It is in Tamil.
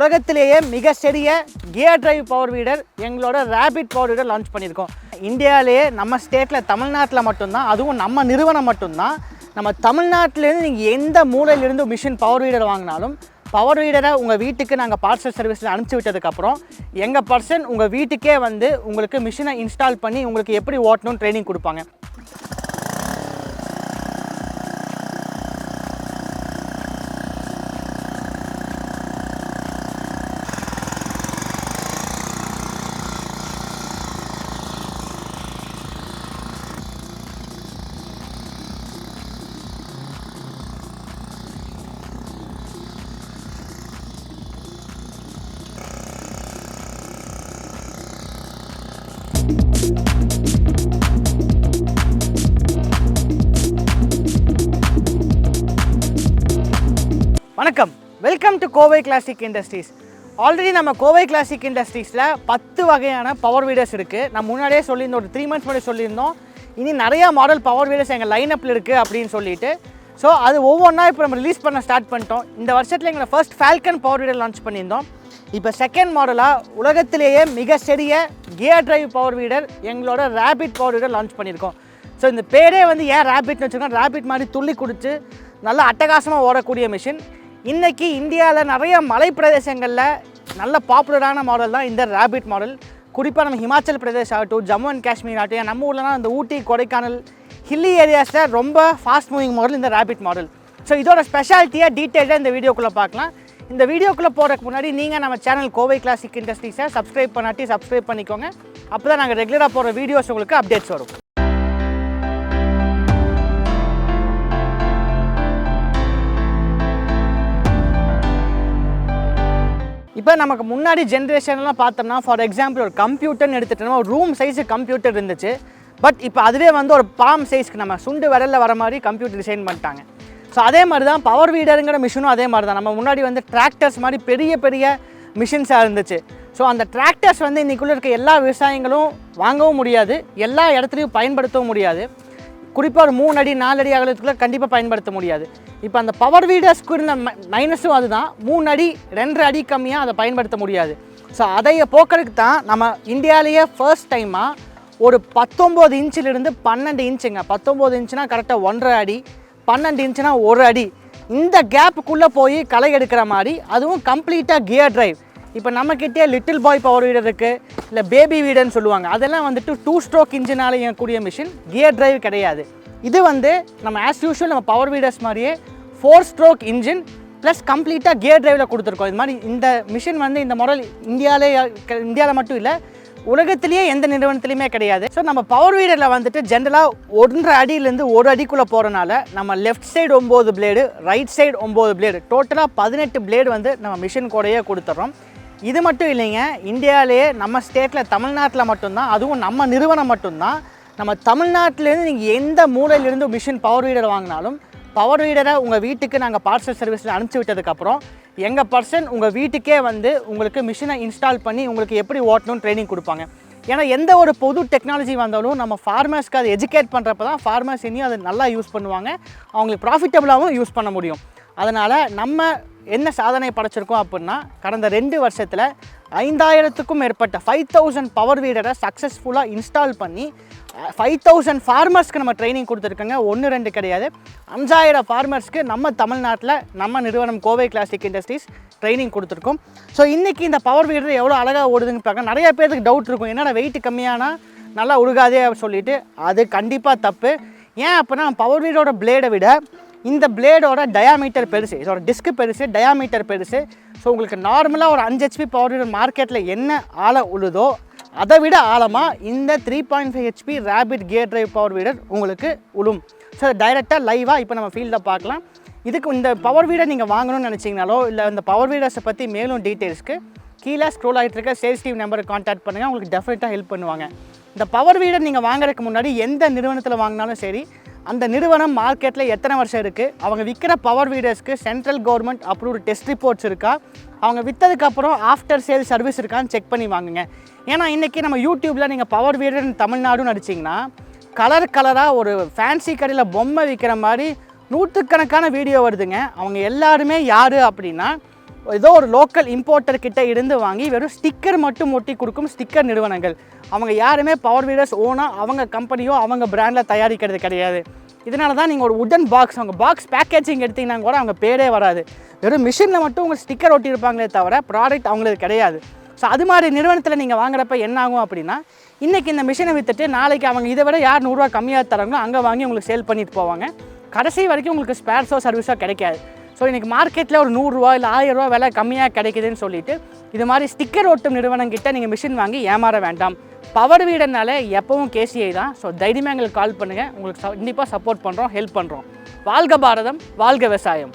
உலகத்திலேயே மிக சிறிய கியர் டிரைவ் பவர் வீடர் எங்களோட ரேபிட் பவர் வீடர் லான்ச் பண்ணியிருக்கோம். இந்தியாவிலேயே நம்ம ஸ்டேட்டில் தமிழ்நாட்டில் மட்டும்தான், அதுவும் நம்ம நிறுவனம் மட்டும்தான். நம்ம தமிழ்நாட்டிலேருந்து நீங்கள் எந்த மூலையிலிருந்து மிஷின் பவர் வீடர் வாங்கினாலும் பவர் வீடரை உங்கள் வீட்டுக்கு நாங்கள் பார்சல் சர்வீஸில் அனுப்பிச்சி விட்டதுக்கப்புறம் எங்கள் பர்சன் உங்கள் வீட்டுக்கே வந்து உங்களுக்கு மிஷினை இன்ஸ்டால் பண்ணி உங்களுக்கு எப்படி ஓட்டணும்னு ட்ரைனிங் கொடுப்பாங்க. வணக்கம், welcome to Kovai classic industries. Already நம்ம கோவை கிளாசிக் இண்டஸ்ட்ரீஸில் 10 வகையான பவர் வீடர்ஸ் இருக்குது. நம்ம முன்னாடியே சொல்லியிருந்தோம், ஒரு 3 months முன்னாடி சொல்லியிருந்தோம் இனி நிறையா மாடல் பவர் வீடர்ஸ் எங்கள் லைனப்பில் இருக்குது அப்படின்னு சொல்லிட்டு. ஸோ அது ஒவ்வொன்றா இப்போ நம்ம ரிலீஸ் பண்ண ஸ்டார்ட் பண்ணிட்டோம். இந்த வருஷத்தில் எங்களை ஃபர்ஸ்ட் ஃபால்கன் பவர் வீடர் லான்ச் பண்ணியிருந்தோம். இப்போ செகண்ட் மாடலாக உலகத்திலேயே மிக சிறிய கியர் டிரைவ் பவர் வீடர் எங்களோட ரேபிட் பவர் வீடர் லான்ச் பண்ணியிருக்கோம். ஸோ இந்த பேரே வந்து ஏன் ரேபிட்னு வச்சுருக்கோம், ரேபிட் மாதிரி துள்ளி குடிச்சு நல்லா அட்டகாசமாக ஓடக்கூடிய மிஷின். இன்றைக்கி இந்தியாவில் நிறைய மலை பிரதேசங்களில் நல்ல பாப்புலரான மாடல் தான் இந்த ரேபிட் மாடல். குறிப்பாக நம்ம ஹிமாச்சல் பிரதேஷ் ஆகட்டும், ஜம்மு அண்ட் காஷ்மீர் ஆகட்டும், நம்ம ஊர்லலாம் இந்த ஊட்டி, கொடைக்கானல், ஹில்லி ஏரியாஸில் ரொம்ப ஃபாஸ்ட் மூவிங் மாடல் இந்த ரேபிட் மாடல். ஸோ இதோட ஸ்பெஷாலிட்டியாக டீட்டெயிலாக இந்த வீடியோக்குள்ளே பார்க்கலாம். இந்த வீடியோக்குள்ளே போகிறதுக்கு முன்னாடி நீங்கள் நம்ம சேனல் கோவை கிளாசிக் இண்டஸ்ட்ரீஸை சப்ஸ்கிரைப் பண்ணாட்டி சப்ஸ்கிரைப் பண்ணிக்கோங்க. அப்போ தான் நாங்கள் ரெகுலராக போகிற வீடியோஸ் உங்களுக்கு அப்டேட்ஸ் வரும். இப்போ நமக்கு முன்னாடி ஜென்ரேஷன்லாம் பார்த்தோம்னா, ஃபார் எக்ஸாம்பிள் ஒரு கம்ப்யூட்டர்னு எடுத்துகிட்டோம்னா ஒரு ரூம் சைஸு கம்ப்யூட்டர் இருந்துச்சு. பட் இப்போ அதுவே வந்து ஒரு பாம் சைஸ்க்கு நம்ம சுண்டு விரலில் வர மாதிரி கம்ப்யூட்டர் டிசைன் பண்ணிட்டாங்க. ஸோ அதே மாதிரி தான் பவர் வீடருங்கிற மிஷினும் அதே மாதிரி தான். நம்ம முன்னாடி வந்து டிராக்டர்ஸ் மாதிரி பெரிய பெரிய மிஷின்ஸாக இருந்துச்சு. ஸோ அந்த டிராக்டர்ஸ் வந்து இன்றைக்குள்ளே இருக்க எல்லா விவசாயிகளும் வாங்கவும் முடியாது, எல்லா இடத்துலையும் பயன்படுத்தவும் முடியாது. குறிப்பாக ஒரு 3 அடி 4 அடி அகலத்துக்குள்ளே கண்டிப்பாக பயன்படுத்த முடியாது. இப்போ அந்த பவர் வீடர்ஸ்க்கு இருந்த மைனஸும் அதுதான், 3 அடி 2.5 அடி கம்மியாக அதை பயன்படுத்த முடியாது. ஸோ அதை போக்குறதுக்கு தான் நம்ம இந்தியாவிலேயே ஃபர்ஸ்ட் டைமாக ஒரு 19 இன்ச்சிலிருந்து 12 இன்ச்சுங்க. 19 இன்ச்சுனா கரெக்டாக 1.5 அடி, 12 இன்ச்சுனா 1 அடி, இந்த கேப்புக்குள்ளே போய் களை எடுக்கிற மாதிரி, அதுவும் கம்ப்ளீட்டாக கியர் டிரைவ். இப்போ நம்மக்கிட்டே லிட்டில் பாய் பவர் வீடர் இருக்குது, இல்லை பேபி வீடர்னு சொல்லுவாங்க. அதெல்லாம் வந்துட்டு 2 ஸ்ட்ரோக் இன்ஜினால் இயங்கக்கூடிய மிஷின், கியர் டிரைவ் கிடையாது. இது வந்து நம்ம ஆஸ் யூஷுவல் நம்ம பவர் வீடர்ஸ் மாதிரியே 4 ஸ்ட்ரோக் இன்ஜின் ப்ளஸ் கம்ப்ளீட்டாக கியர் டிரைவில் கொடுத்துருக்கோம். இது மாதிரி இந்த மிஷின் வந்து இந்த மாடல் இந்தியாவில் மட்டும் இல்லை, உலகத்திலேயே எந்த நிறுவனத்துலையுமே கிடையாது. ஸோ நம்ம பவர் வீடரில் வந்துட்டு ஜென்ரலாக 1.5 அடியிலேருந்து 1 அடிக்குள்ளே போகிறனால நம்ம left side 9 blade, right side 9 blade, டோட்டலாக 18 பிளேடு வந்து நம்ம மிஷின் கூடயே கொடுத்துட்றோம். இது மட்டும் இல்லைங்க, இந்தியாவிலேயே நம்ம ஸ்டேட்டில் தமிழ்நாட்டில் மட்டும்தான், அதுவும் நம்ம நிறுவனம் மட்டும்தான். நம்ம தமிழ்நாட்டிலேருந்து நீங்கள் எந்த மூலையிலிருந்து மிஷின் பவர் வீடர் வாங்கினாலும் பவர் வீடரை உங்கள் வீட்டுக்கு நாங்கள் பார்சல் சர்வீஸில் அனுப்பிச்சி விட்டதுக்கப்புறம் எங்கள் பர்சன் உங்கள் வீட்டுக்கே வந்து உங்களுக்கு மிஷினை இன்ஸ்டால் பண்ணி உங்களுக்கு எப்படி ஓட்டணும்னு ட்ரைனிங் கொடுப்பாங்க. ஏன்னா எந்த ஒரு புது டெக்னாலஜி வந்தாலும் நம்ம ஃபார்மர்ஸ்க்கு அதை எஜுகேட் பண்ணுறப்ப தான் ஃபார்மர்ஸ் இனியும் அதை நல்லா யூஸ் பண்ணுவாங்க, அவங்களுக்கு ப்ராஃபிட்டபுளாகவும் யூஸ் பண்ண முடியும். அதனால் நம்ம என்ன சாதனை படைச்சிருக்கோம் அப்படின்னா, கடந்த 2 வருஷத்தில் 5000க்கும் மேற்பட்ட 5000 பவர் வீடரை சக்ஸஸ்ஃபுல்லாக இன்ஸ்டால் பண்ணி 5000 ஃபார்மர்ஸ்க்கு நம்ம ட்ரைனிங் கொடுத்துருக்கோங்க. 1 2 கிடையாது, 5000 ஃபார்மர்ஸ்க்கு நம்ம தமிழ்நாட்டில் நம்ம நிறுவனம் கோவை கிளாசிக் இண்டஸ்ட்ரீஸ் ட்ரைனிங் கொடுத்துருக்கோம். ஸோ இன்றைக்கி இந்த பவர் வீடர் எவ்வளோ அழகாக ஓடுதுன்னு பார்க்க நிறைய பேருக்கு டவுட் இருக்கும், என்னடா வெயிட் கம்மியானா நல்லா உருகாதே சொல்லிட்டு. அது கண்டிப்பாக தப்பு. ஏன் அப்படின்னா பவர் வீடரோட பிளேடை விட இந்த பிளேடோட டயாமீட்டர் பெருசு, இதோட டிஸ்க்கு பெருசு, டயாமீட்டர் பெருசு. ஸோ உங்களுக்கு நார்மலாக ஒரு 5 HP பவர் வீடர் மார்க்கெட்டில் என்ன ஆழம் உழுதோ அதை விட ஆழமாக இந்த 3.5 HP rapid gear drive power weeder உங்களுக்கு உழும். ஸோ டைரெக்டாக லைவாக இப்போ நம்ம ஃபீல்டில் பார்க்கலாம். இதுக்கு இந்த பவர் வீடர் நீங்கள் வாங்கணும்னு நினச்சிங்கனாலோ இல்லை இந்த பவர் வீடர்ஸை பற்றி மேலும் டீட்டெயில்ஸ்க்கு கீழே ஸ்க்ரோல் ஆகிட்டு இருக்க சேல்ஸ் டீம் நம்பரை கான்டாக்ட் பண்ணுங்கள், உங்களுக்கு டெஃபினட்டாக ஹெல்ப் பண்ணுவாங்க. இந்த பவர் வீடர் நீங்கள் வாங்குறதுக்கு முன்னாடி எந்த நிறுவனத்தில் வாங்கினாலும் சரி, அந்த நிறுவனம் மார்க்கெட்டில் எத்தனை வருஷம் இருக்குது, அவங்க விற்கிற பவர் வீடர்ஸ்க்கு central government approved test reports இருக்கா, அவங்க விற்றதுக்கப்புறம் ஆஃப்டர் சேல் சர்வீஸ் இருக்கான்னு செக் பண்ணி வாங்குங்க. ஏன்னா இன்றைக்கி நம்ம யூடியூப்பில் நீங்கள் பவர் வீடர் தமிழ்நாடுன்னு அடிச்சிங்கன்னா கலராக ஒரு ஃபேன்சி கடையில் பொம்மை விற்கிற மாதிரி நூற்றுக்கணக்கான வீடியோ வருதுங்க. அவங்க எல்லாருமே யார் அப்படின்னா ஏதோ ஒரு லோக்கல் இம்போர்ட்டர் கிட்ட இருந்து வாங்கி வெறும் ஸ்டிக்கர் மட்டும் ஒட்டி கொடுக்கும் ஸ்டிக்கர் நிறுவனங்கள். அவங்க யாருமே பவர் வீடர்ஸ் ஓனாக அவங்க கம்பெனியோ அவங்க பிராண்டில் தயாரிக்கிறது கிடையாது. இதனால தான் நீங்கள் ஒரு உடன் பாக்ஸ், அவங்க பாக்ஸ் பேக்கேஜிங் எடுத்திங்கன்னா கூட அவங்க பேரே வராது. வெறும் மிஷினில் மட்டும் உங்கள் ஸ்டிக்கர் ஒட்டியிருப்பாங்களே தவிர ப்ராடக்ட் அவங்களுக்கு கிடையாது. ஸோ அது மாதிரி நிறுவனத்தில் நீங்கள் வாங்குறப்ப என்ன ஆகும் அப்படின்னா, இன்றைக்கி இந்த மிஷினை விற்றுட்டு நாளைக்கு அவங்க இதை விட யார் 100 ரூபா கம்மியாக தராங்களோ அங்கே வாங்கி உங்களுக்கு சேல் பண்ணிட்டு போவாங்க. கடைசி வரைக்கும் உங்களுக்கு ஸ்பேர்ஸோ சர்வீஸோ கிடைக்காது. ஸோ இன்றைக்கி மார்க்கெட்டில் ஒரு 100 ரூபா இல்லை 1000 ரூபா விலை கம்மியாக கிடைக்குதுன்னு சொல்லிட்டு இது மாதிரி ஸ்டிக்கர் ஒட்டும் நிறுவனங்கிட்ட நீங்கள் மிஷின் வாங்கி ஏமாற வேண்டாம். பவர் வீடர்னால எப்பவும் KCI தான். ஸோ தைரியமாக எங்களுக்கு கால் பண்ணுங்கள், உங்களுக்கு கண்டிப்பாக சப்போர்ட் பண்ணுறோம், ஹெல்ப் பண்ணுறோம். வாழ்க பாரதம், வாழ்க விவசாயம்.